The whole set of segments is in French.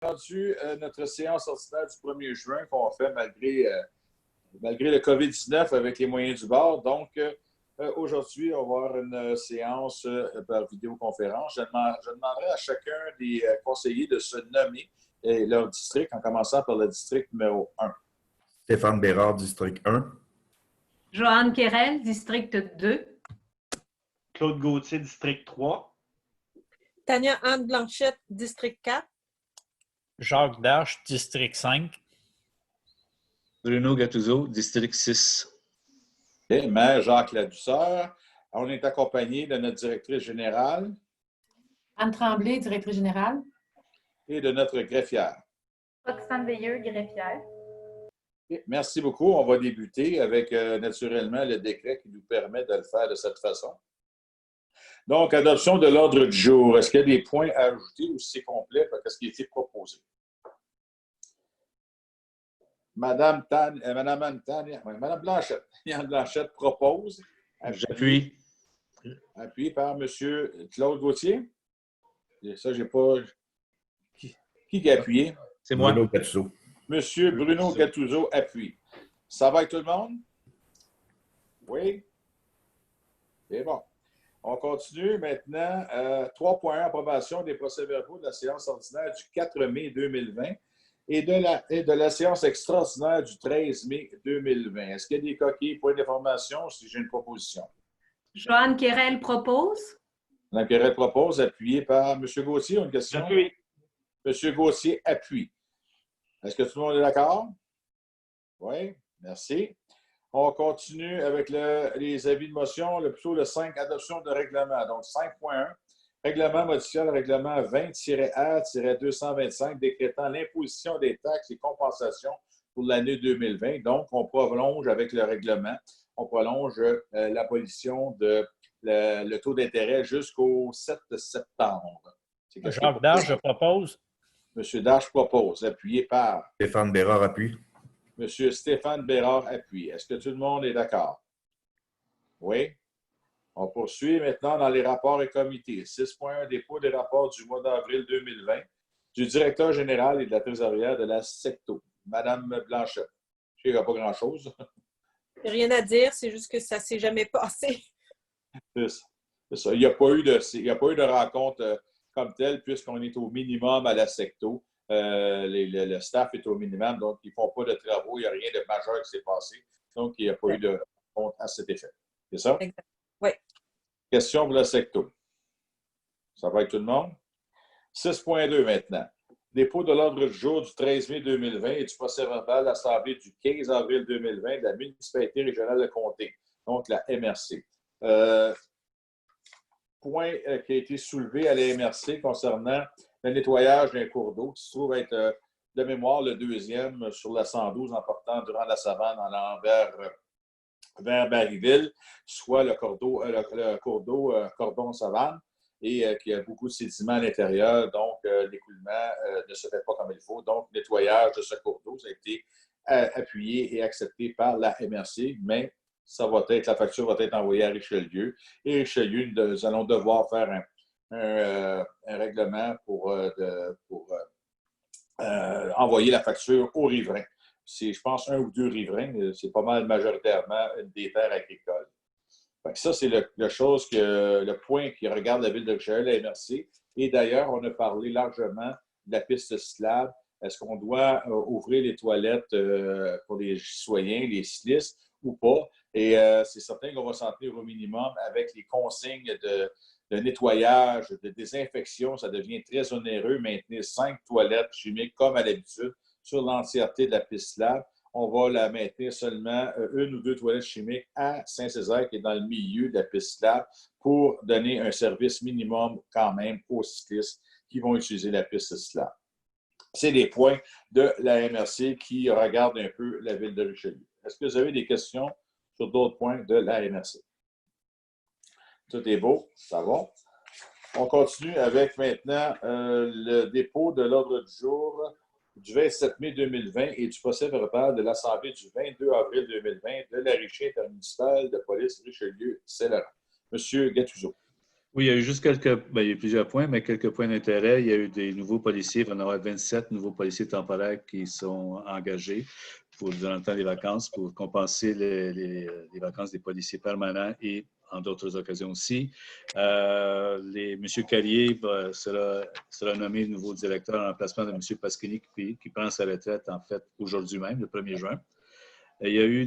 rendu notre séance ordinaire du 1er juin qu'on fait malgré le COVID-19 avec les moyens du bord. Donc, aujourd'hui, on va avoir une séance par vidéoconférence. Je demanderai à chacun des conseillers de se nommer leur district, en commençant par le district numéro 1. Stéphane Bérard, district 1. Joanne Quérel, district 2. Claude Gauthier, district 3. Tania-Anne Blanchette, district 4. Jacques Darche, district 5. Bruno Gattuso, district 6. Okay, Maire Jacques Ladouceur. On est accompagné de notre directrice générale. Anne Tremblay, directrice générale. Et de notre greffière. Roxane Veilleux, greffière. Okay, merci beaucoup. On va débuter avec naturellement le décret qui nous permet de le faire de cette façon. Donc, adoption de l'ordre du jour. Est-ce qu'il y a des points à ajouter ou si c'est complet? Qu'est-ce qui a été proposé? Madame Blanchette. Yann Blanchette propose. J'appuie. Appuyé par M. Claude Gauthier. Et ça, j'ai pas. Qui a appuyé? C'est moi. Bruno Gattuso. M. Bruno Gattuso appuie. Ça va avec tout le monde? Oui? C'est bon. On continue maintenant. 3.1, approbation des procès-verbaux de la séance ordinaire du 4 mai 2020 et de la séance extraordinaire du 13 mai 2020. Est-ce qu'il y a des coquilles, points d'information si j'ai une proposition? Joanne Quérel propose. Mme Quérel propose, appuyé par M. Gauthier. Une question? J'appuie. M. Gauthier appuie. Est-ce que tout le monde est d'accord? Oui, merci. On continue avec les avis de motion, plutôt le 5, adoption de règlement. Donc, 5.1, règlement modifiant le règlement 20-R-225 décrétant l'imposition des taxes et compensations pour l'année 2020. Donc, on prolonge avec le règlement, on prolonge l'abolition de le taux d'intérêt jusqu'au 7 septembre. Jacques Darche, je propose. M. Darche propose, appuyé par Stéphane Bérard, appuie. M. Stéphane Bérard appuie. Est-ce que tout le monde est d'accord? Oui. On poursuit maintenant dans les rapports et comités. 6.1, dépôt des rapports du mois d'avril 2020 du directeur général et de la trésorière de la SECTO, Mme Blanchette. Je sais qu'il n'y a pas grand-chose. Rien à dire, c'est juste que ça ne s'est jamais passé. C'est ça. Il n'y a pas eu de rencontre comme telle, puisqu'on est au minimum à la SECTO. Le staff est au minimum, donc ils ne font pas de travaux, il n'y a rien de majeur qui s'est passé. Donc, il n'y a pas eu de compte à cet effet. C'est ça? Exact. Oui. Question pour la SECTO. Ça va avec tout le monde? 6.2 maintenant. Dépôt de l'ordre du jour du 13 mai 2020 et du procès-verbal de l'Assemblée du 15 avril 2020 de la municipalité régionale de Comté, donc la MRC. Point qui a été soulevé à la MRC concernant le nettoyage d'un cours d'eau qui se trouve être de mémoire le deuxième sur la 112 en partant durant la savane en allant vers Barryville, soit le cours d'eau Cordon-Savane et qui a beaucoup de sédiments à l'intérieur, donc l'écoulement ne se fait pas comme il faut. Donc, nettoyage de ce cours d'eau, ça a été appuyé et accepté par la MRC, mais la facture va être envoyée à Richelieu. Et Richelieu, nous allons devoir faire un règlement pour envoyer la facture aux riverains. C'est, je pense, 1 ou 2 riverains. C'est pas mal majoritairement des terres agricoles. Ça, c'est le point qui regarde la ville de Richelieu, la MRC. Et d'ailleurs, on a parlé largement de la piste cyclable. Est-ce qu'on doit ouvrir les toilettes pour les citoyens, les cyclistes ou pas? Et c'est certain qu'on va s'en tenir au minimum avec les consignes de nettoyage, de désinfection. Ça devient très onéreux. Maintenir 5 toilettes chimiques comme à l'habitude sur l'entièreté de la piste cyclable. On va la maintenir seulement 1 ou 2 toilettes chimiques à Saint-Césaire, qui est dans le milieu de la piste cyclable, pour donner un service minimum quand même aux cyclistes qui vont utiliser la piste cyclable. C'est des points de la MRC qui regardent un peu la ville de Richelieu. Est-ce que vous avez des questions sur d'autres points de la MRC? Tout est beau, ça va. On continue avec maintenant le dépôt de l'ordre du jour du 27 mai 2020 et du procès-verbal de l'Assemblée du 22 avril 2020 de la Richerie intermunicipale de police Richelieu-Céloron. Monsieur Gattuso. Oui, il y a eu juste il y a eu plusieurs points, mais quelques points d'intérêt. Il y a eu des nouveaux policiers. Il va y en avoir 27 nouveaux policiers temporaires qui sont engagés durant le temps des vacances pour compenser les vacances des policiers permanents et en d'autres occasions aussi. M. Carrier sera nommé nouveau directeur en remplacement de M. Pasquini qui prend sa retraite, en fait, aujourd'hui même, le 1er juin. Il y a eu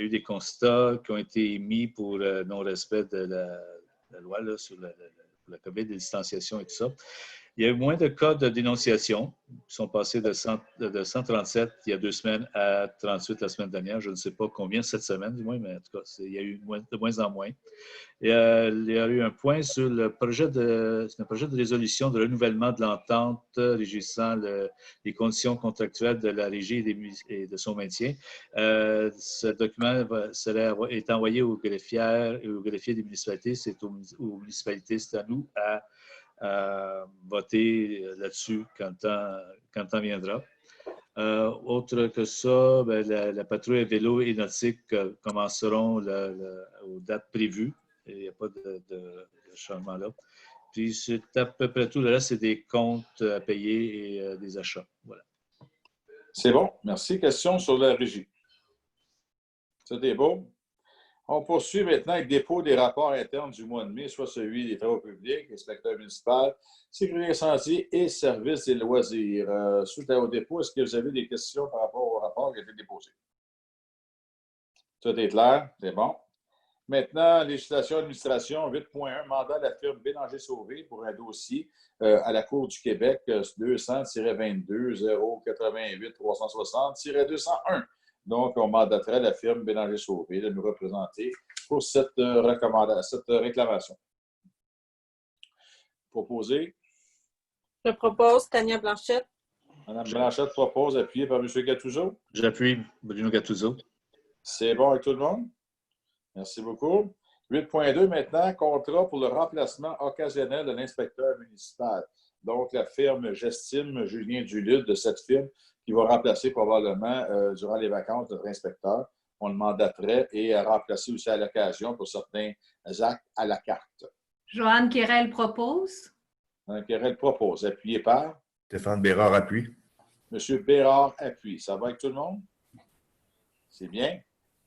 des constats qui ont été émis pour non-respect de la loi là, sur la COVID, des distanciations et tout ça. Il y a eu moins de cas de dénonciation qui sont passés de 137 il y a 2 semaines à 38 la semaine dernière. Je ne sais pas combien cette semaine, du moins, mais en tout cas, il y a eu de moins en moins. Il y a eu un point sur le projet de résolution de renouvellement de l'entente régissant les conditions contractuelles de la régie et de son maintien. Ce document est envoyé aux greffières et aux greffiers des municipalités. C'est aux municipalités, c'est à nous à voter là-dessus quand le temps viendra. Autre que ça, la patrouille à vélo et nautique commenceront aux dates prévues. Il n'y a pas de changement là. Puis c'est à peu près tout. Le reste, c'est des comptes à payer et des achats. Voilà. C'est bon. Merci. Question sur la régie. C'était beau. On poursuit maintenant avec dépôt des rapports internes du mois de mai, soit celui des travaux publics, inspecteur municipal, sécurité incendie et services et loisirs. Suite au dépôt, est-ce que vous avez des questions par rapport au rapport qui a été déposé? Tout est clair? C'est bon. Maintenant, législation administration 8.1, mandat de la firme Bélanger-Sauvé pour un dossier à la Cour du Québec 200-22-088-360-201. Donc, on mandaterait la firme Bélanger-Sauvé de nous représenter pour cette réclamation. Proposé. Je propose Tania Blanchette. Mme Blanchette propose, appuyé par M. Gattuso. J'appuie Bruno Gattuso. C'est bon avec tout le monde? Merci beaucoup. 8.2 maintenant, contrat pour le remplacement occasionnel de l'inspecteur municipal. Donc, la firme, j'estime, Julien Duluth de cette firme qui va remplacer probablement durant les vacances notre inspecteur. On le mandaterait et à remplacer aussi à l'occasion pour certains actes à la carte. Joanne Quérel propose. Quérel propose. Appuyé par? Stéphane Bérard appuie. M. Bérard appuie. Ça va avec tout le monde? C'est bien.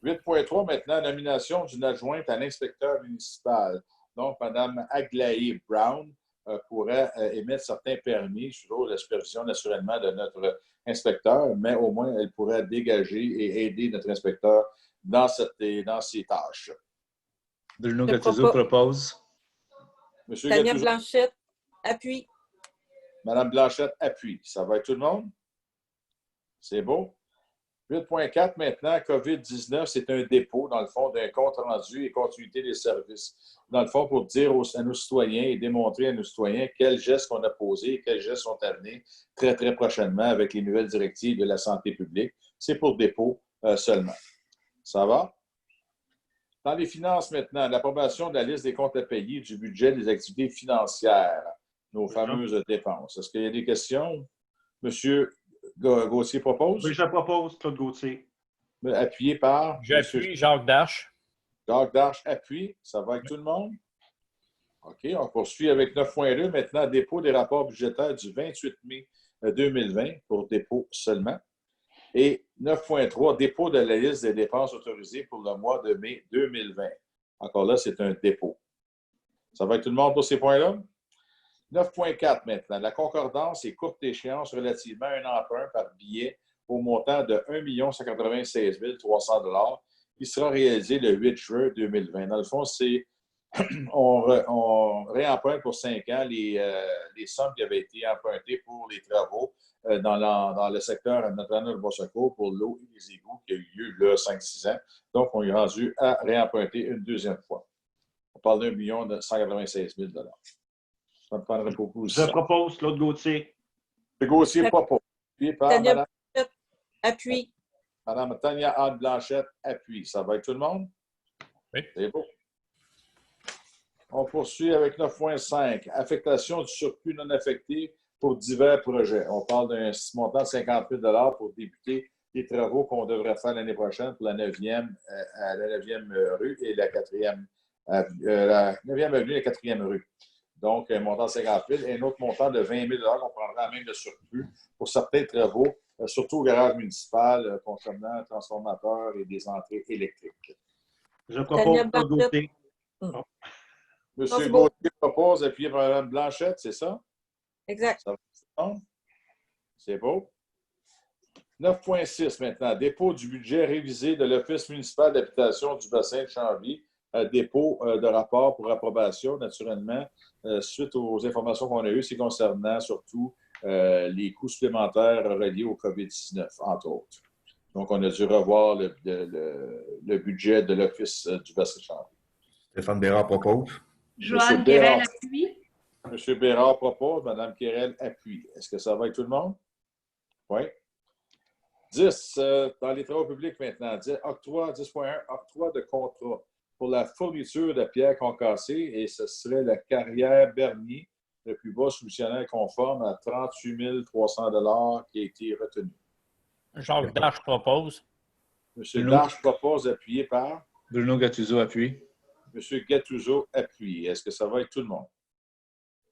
8.3 maintenant, nomination d'une adjointe à l'inspecteur municipal. Donc, Mme Aglaé Brown pourrait émettre certains permis sous la supervision naturellement de notre inspecteur, mais au moins elle pourrait dégager et aider notre inspecteur dans ses tâches. Bruno Gattuso propose. Monsieur Tania Gattuso. Blanchette, appuie. Mme Blanchette appuie. Ça va avec tout le monde? C'est beau. 8.4 maintenant, COVID-19, c'est un dépôt, dans le fond, d'un compte rendu et continuité des services. Dans le fond, pour dire à nos citoyens et démontrer à nos citoyens quels gestes on a posés, quels gestes sont à venir très, très prochainement avec les nouvelles directives de la santé publique. C'est pour dépôt seulement. Ça va? Dans les finances maintenant, l'approbation de la liste des comptes à payer du budget des activités financières, nos fameuses dépenses. Est-ce qu'il y a des questions? Monsieur Gauthier propose? Oui, je propose, Claude Gauthier. Appuyé par? J'appuie Jacques Darche. Jacques Darche appuie. Ça va avec tout le monde? OK. On poursuit avec 9.2. Maintenant, dépôt des rapports budgétaires du 28 mai 2020 pour dépôt seulement. Et 9.3, dépôt de la liste des dépenses autorisées pour le mois de mai 2020. Encore là, c'est un dépôt. Ça va avec tout le monde pour ces points-là? 9.4 maintenant. La concordance et courte échéance relativement à un emprunt par billet au montant de 1 196 300 $ qui sera réalisé le 8 juin 2020. Dans le fond, on réemprunte pour 5 ans les sommes qui avaient été empruntées pour les travaux dans le secteur Notre-Dame-de-Boissecourt pour l'eau et les égouts qui a eu lieu là 5-6 ans. Donc, on est rendu à réemprunter une deuxième fois. On parle d'1 196 000 $. Ça me prendrait beaucoup. Je propose, Claude Gauthier. Le Gauthier propose. Puis par Tania Mme, Blanchette, appuie. Mme Tania Anne Blanchette appuie. Ça va avec tout le monde? Oui. C'est beau. On poursuit avec 9.5. Affectation du surplus non affecté pour divers projets. On parle d'un montant de 50 000 $ pour débuter les travaux qu'on devrait faire l'année prochaine pour la 9e rue et la 4e la 9e avenue et la 4e rue. Donc, un montant de 50 000 et un autre montant de 20 000 qu'on prendra même de surplus pour certains travaux, surtout au garage municipal, concernant un transformateur et des entrées électriques. Je propose Claude Gauthier. Monsieur Gauthier propose, appuyé par Mme Blanchette, c'est ça? Exact. Ça va? C'est beau. 9.6 maintenant. Dépôt du budget révisé de l'Office municipal d'habitation du bassin de Chambly. Dépôt de rapport pour approbation, naturellement, suite aux informations qu'on a eues, c'est concernant surtout les coûts supplémentaires reliés au COVID-19, entre autres. Donc, on a dû revoir le budget de l'Office du bassin de Chambly. Stéphane Bérard propose. Joanne Quérel appuie. M. Bérard propose, Mme Quérel appuie. Est-ce que ça va avec tout le monde? Oui. 10, dans les travaux publics maintenant. 10.1, octroi de contrat pour la fourniture de pierres concassées, et ce serait la carrière Bernier, le plus bas soumissionnaire conforme à 38 300 $ qui a été retenu. Jacques Darche propose. M. Darche propose, appuyé par Bruno Gattuso appuie. M. Gattuso appuie. Est-ce que ça va avec tout le monde?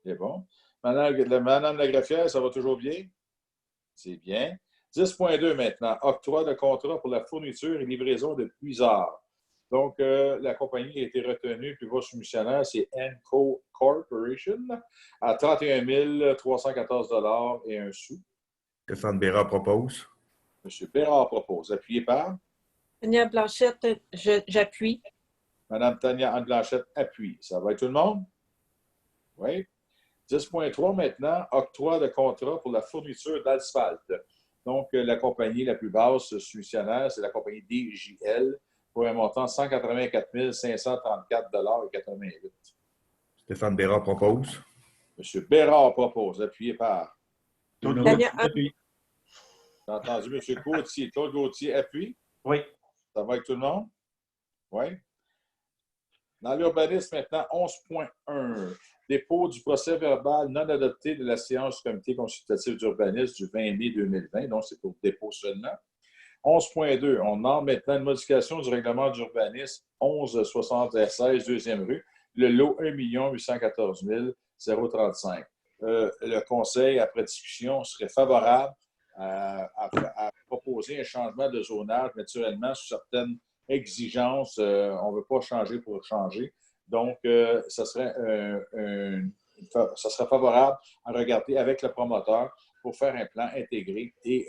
C'est bon. Madame la greffière, ça va toujours bien? C'est bien. 10.2 maintenant. Octroi de contrat pour la fourniture et livraison de puisards. Donc, la compagnie qui a été retenue, plus bas soumissionnaire, c'est Enco Corporation, à 31 314 $ et un sou. Stéphane Bérard propose. M. Bérard propose. Appuyé par? Tania Blanchette, j'appuie. Mme Tania Anne Blanchette appuie. Ça va avec tout le monde? Oui. 10.3 maintenant. Octroi de contrat pour la fourniture d'asphalte. Donc, la compagnie la plus basse soumissionnaire, c'est la compagnie DJL, pour un montant de 184 534 $ et 88. Stéphane Bérard propose. M. Bérard propose, appuyé par. Claude Tania Gauthier appuie. J'ai entendu M. Gauthier. Claude Gauthier appuie. Oui. Ça va avec tout le monde? Oui. Dans l'urbanisme maintenant, 11.1. Dépôt du procès verbal non adopté de la séance du comité consultatif d'urbanisme du 20 mai 2020. Donc, c'est pour dépôt seulement. 11.2. On demande maintenant une modification du règlement d'urbanisme 1176 2e rue, le lot 1 814 035. Le conseil, après discussion, serait favorable à proposer un changement de zonage, naturellement, sous certaines exigences. On ne veut pas changer pour changer. Donc, ça serait favorable à regarder avec le promoteur pour faire un plan intégré et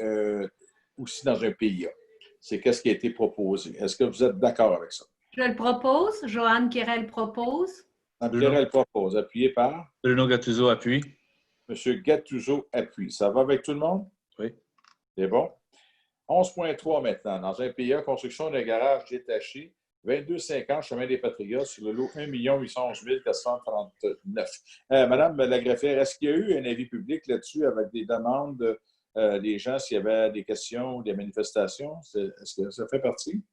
aussi dans un PIA. C'est qu'est-ce qui a été proposé. Est-ce que vous êtes d'accord avec ça? Je le propose. Joanne Quérel propose. Mme Quérel propose. Appuyé par? Bruno Gattuso appuie. M. Gattuso appuie. Ça va avec tout le monde? Oui. C'est bon. 11.3 maintenant. Dans un PIA, construction d'un garage détaché, 22,50 chemin des Patriotes, sur le lot 1 811 439. Madame la greffière, est-ce qu'il y a eu un avis public là-dessus avec des demandes des gens s'il y avait des questions ou des manifestations? Est-ce que ça fait partie?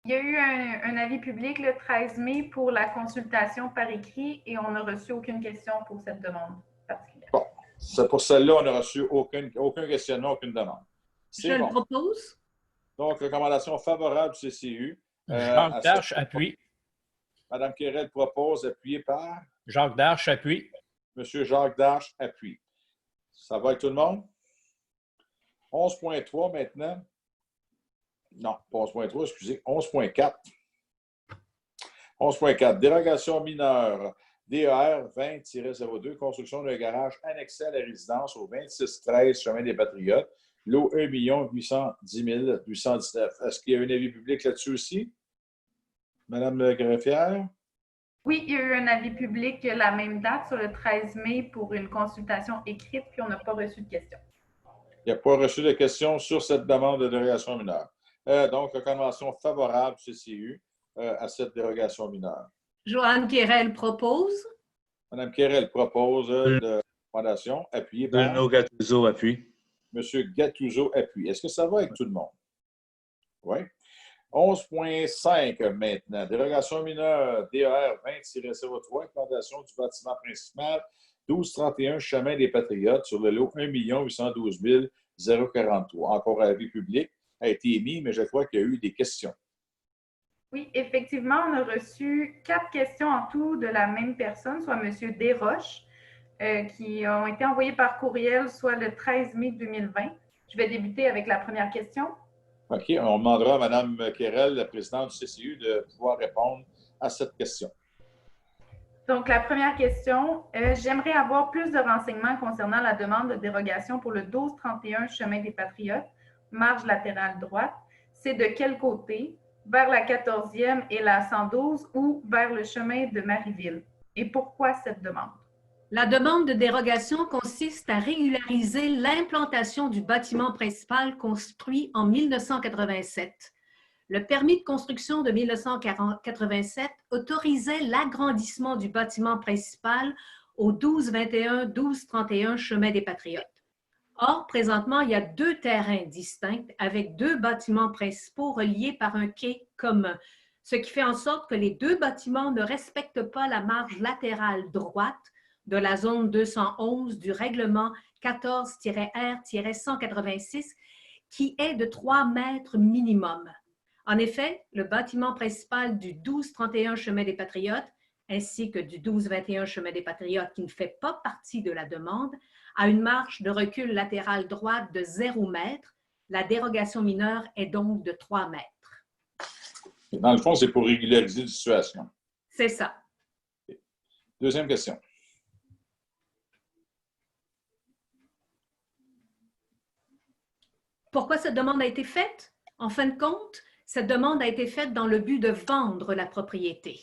Il y a eu un avis public le 13 mai pour la consultation par écrit et on n'a reçu aucune question pour cette demande particulière. Bon, pour celle-là, on n'a reçu aucun questionnement, aucune demande. Je le propose. Donc, recommandation favorable du CCU. Jacques Darche appuie. Mme Quérel propose, appuyé par? Jacques Darche appuie. M. Jacques Darche appuie. Ça va avec tout le monde? 11.3 maintenant. Non, pas 11.3, excusez. 11.4. 11.4. Dérogation mineure. DER 20-02, construction d'un garage annexé à la résidence au 2613 chemin des Patriotes. Lot 1 810 819. Est-ce qu'il y a un avis public là-dessus aussi? Madame la greffière? Oui, il y a eu un avis public la même date, sur le 13 mai, pour une consultation écrite, puis on n'a pas reçu de questions. Il n'y a pas reçu de questions sur cette demande de dérogation mineure. Donc, recommandation favorable du CCU à cette dérogation mineure. Joanne Quérel propose. Mme Quérel propose de recommandation. Appuyée par? Bruno Gattuso appuie. M. Gattuso appuie. Est-ce que ça va avec tout le monde? Oui. 11.5 maintenant. Dérogation mineure DER 20-03, implantation du bâtiment principal 1231 chemin des Patriotes sur le lot 1 812 043. Encore avis public a été émis, mais je crois qu'il y a eu des questions. Oui, effectivement, on a reçu 4 questions en tout de la même personne, soit M. Desroches, qui ont été envoyées par courriel, soit le 13 mai 2020. Je vais débuter avec la première question. OK. On demandera à Mme Quérel, la présidente du CCU, de pouvoir répondre à cette question. Donc, la première question, j'aimerais avoir plus de renseignements concernant la demande de dérogation pour le 1231 Chemin des Patriotes, marge latérale droite. C'est de quel côté? Vers la 14e et la 112 ou vers le chemin de Marieville? Et pourquoi cette demande? La demande de dérogation consiste à régulariser l'implantation du bâtiment principal construit en 1987. Le permis de construction de 1987 autorisait l'agrandissement du bâtiment principal au 1221-1231 Chemin des Patriotes. Or, présentement, il y a 2 terrains distincts avec 2 bâtiments principaux reliés par un quai commun, ce qui fait en sorte que les 2 bâtiments ne respectent pas la marge latérale droite de la zone 211 du règlement 14-R-186 qui est de 3 mètres minimum. En effet, le bâtiment principal du 1231 Chemin des Patriotes ainsi que du 1221 Chemin des Patriotes qui ne fait pas partie de la demande a une marge de recul latéral droite de 0 mètre. La dérogation mineure est donc de 3 mètres. Dans le fond, c'est pour régulariser la situation. C'est ça. Deuxième question. Pourquoi cette demande a été faite? En fin de compte, cette demande a été faite dans le but de vendre la propriété.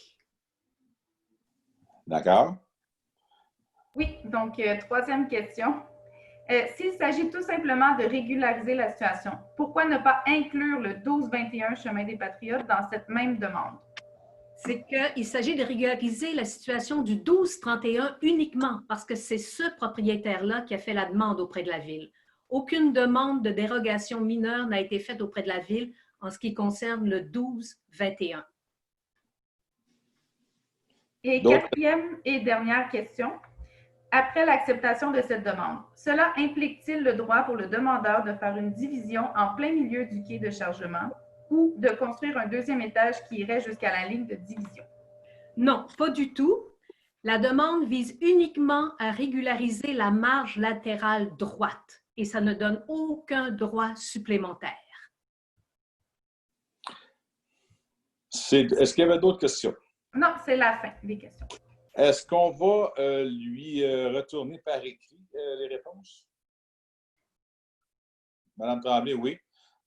D'accord. Oui, donc troisième question. S'il s'agit tout simplement de régulariser la situation, pourquoi ne pas inclure le 1221 Chemin des Patriotes dans cette même demande? C'est qu'il s'agit de régulariser la situation du 1231 uniquement parce que c'est ce propriétaire-là qui a fait la demande auprès de la Ville. Aucune demande de dérogation mineure n'a été faite auprès de la Ville en ce qui concerne le 1221. Et quatrième et dernière question. Après l'acceptation de cette demande, cela implique-t-il le droit pour le demandeur de faire une division en plein milieu du quai de chargement ou de construire un 2e étage qui irait jusqu'à la ligne de division? Non, pas du tout. La demande vise uniquement à régulariser la marge latérale droite et ça ne donne aucun droit supplémentaire. Est-ce qu'il y avait d'autres questions? Non, c'est la fin des questions. Est-ce qu'on va lui retourner par écrit les réponses? Madame Tremblay, oui.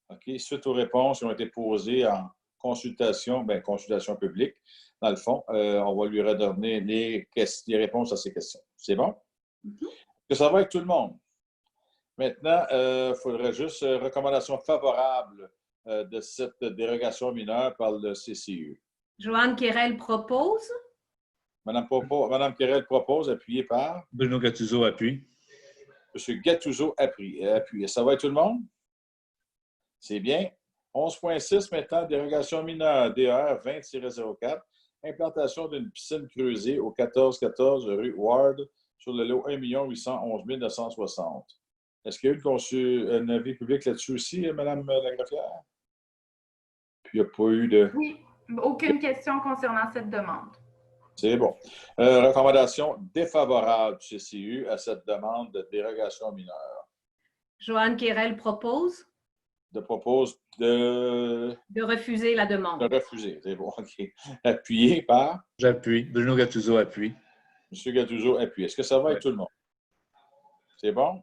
OK. Suite aux réponses qui ont été posées en consultation, consultation publique, dans le fond, on va lui redonner les réponses à ces questions. C'est bon? Que ça va avec tout le monde. Maintenant, il faudrait juste recommandation favorable de cette dérogation mineure par le CCU. Joanne Quérel propose. Madame Quérel propose, appuyé par? Bruno Gattuso appuie. M. Gattuso appuie. Ça va être tout le monde? C'est bien. 11.6 maintenant, dérogation mineure DER 20-04, implantation d'une piscine creusée au 1414 rue Ward sur le lot 1 811 960. Est-ce qu'il y a eu un avis public là-dessus aussi, Mme Lagraffière? Puis il n'y a pas eu de... Oui, aucune question concernant cette demande. C'est bon. Recommandation défavorable du CCU à cette demande de dérogation mineure. Joanne Quérel propose. Propose de refuser la demande. De refuser, c'est bon, OK. Appuyé par? J'appuie. Bruno Gattuso appuie. M. Gattuso appuie. Est-ce que ça va avec tout le monde? C'est bon?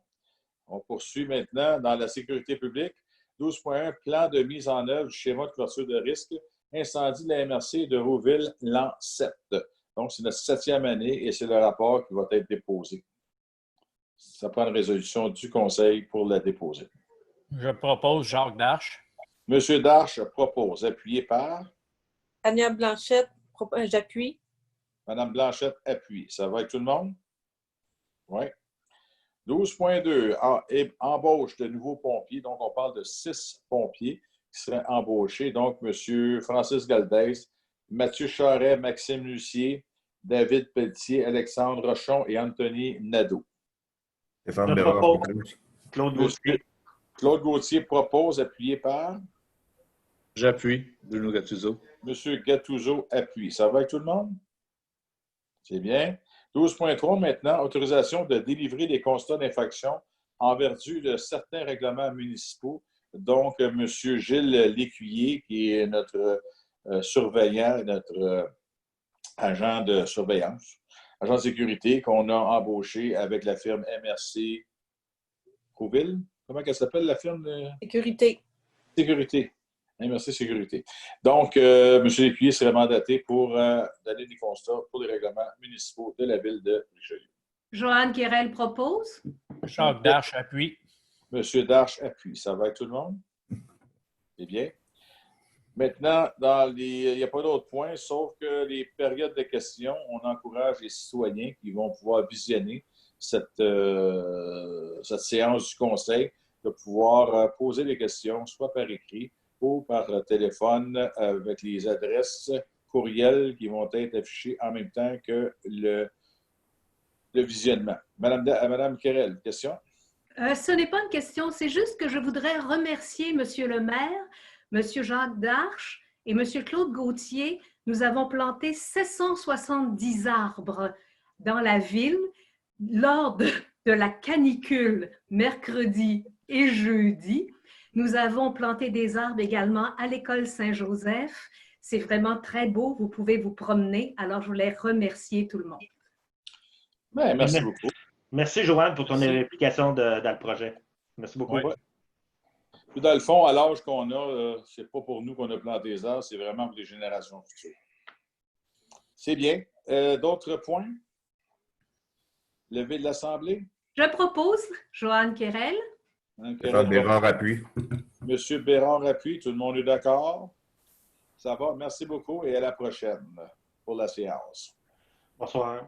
On poursuit maintenant dans la sécurité publique. 12.1, plan de mise en œuvre du schéma de clôture de risque, incendie de la MRC de Rouville, l'an 7. Donc, c'est notre 7e année et c'est le rapport qui va être déposé. Ça prend une résolution du Conseil pour la déposer. Je propose Jacques Darche. M. Darche propose. Appuyé par? Tania Blanchette, j'appuie. Mme Blanchette appuie. Ça va avec tout le monde? Oui. 12.2, embauche de nouveaux pompiers. Donc, on parle de 6 pompiers qui seraient embauchés. Donc, M. Francis Galdès, Mathieu Charret, Maxime Lucier, David Pelletier, Alexandre Rochon et Anthony Nadeau. Stéphane Bérard propose. Claude Gauthier. Claude Gauthier propose, appuyé par? J'appuie. Bruno Gattuso. M. Gattuso appuie. Ça va avec tout le monde? C'est bien. 12.3 maintenant, autorisation de délivrer des constats d'infraction en vertu de certains règlements municipaux. Donc, M. Gilles Lécuyer, qui est notre surveillant, notre agent de surveillance, agent de sécurité qu'on a embauché avec la firme MRC Prouville. Comment elle s'appelle, la firme? Sécurité. Sécurité. MRC Sécurité. Donc, M. Lécuyer serait mandaté pour donner des constats pour les règlements municipaux de la ville de Richelieu. Joanne Quérel propose. Jacques Darche appuie. M. Darche appuie. Ça va avec tout le monde? C'est bien. Maintenant, il n'y a pas d'autres points, sauf que les périodes de questions, on encourage les citoyens qui vont pouvoir visionner cette séance du Conseil de pouvoir poser des questions, soit par écrit ou par téléphone, avec les adresses courriels qui vont être affichées en même temps que le visionnement. Madame Quérel, question? Ce n'est pas une question, c'est juste que je voudrais remercier Monsieur le maire, Monsieur Jacques Darche et Monsieur Claude Gauthier. Nous avons planté 770 arbres dans la ville lors de la canicule mercredi et jeudi. Nous avons planté des arbres également à l'école Saint-Joseph. C'est vraiment très beau, vous pouvez vous promener. Alors, je voulais remercier tout le monde. Bien, merci beaucoup. Merci, Joanne, pour ton implication dans le projet. Merci beaucoup. Oui. Puis dans le fond, à l'âge qu'on a, c'est pas pour nous qu'on a planté les arbres, c'est vraiment pour les générations futures. C'est bien. D'autres points? Levé de l'Assemblée? Je propose Joanne Quérel. Stéphane Bérard appuie. Monsieur Bérard appuie. Tout le monde est d'accord? Ça va. Merci beaucoup et à la prochaine pour la séance. Bonsoir.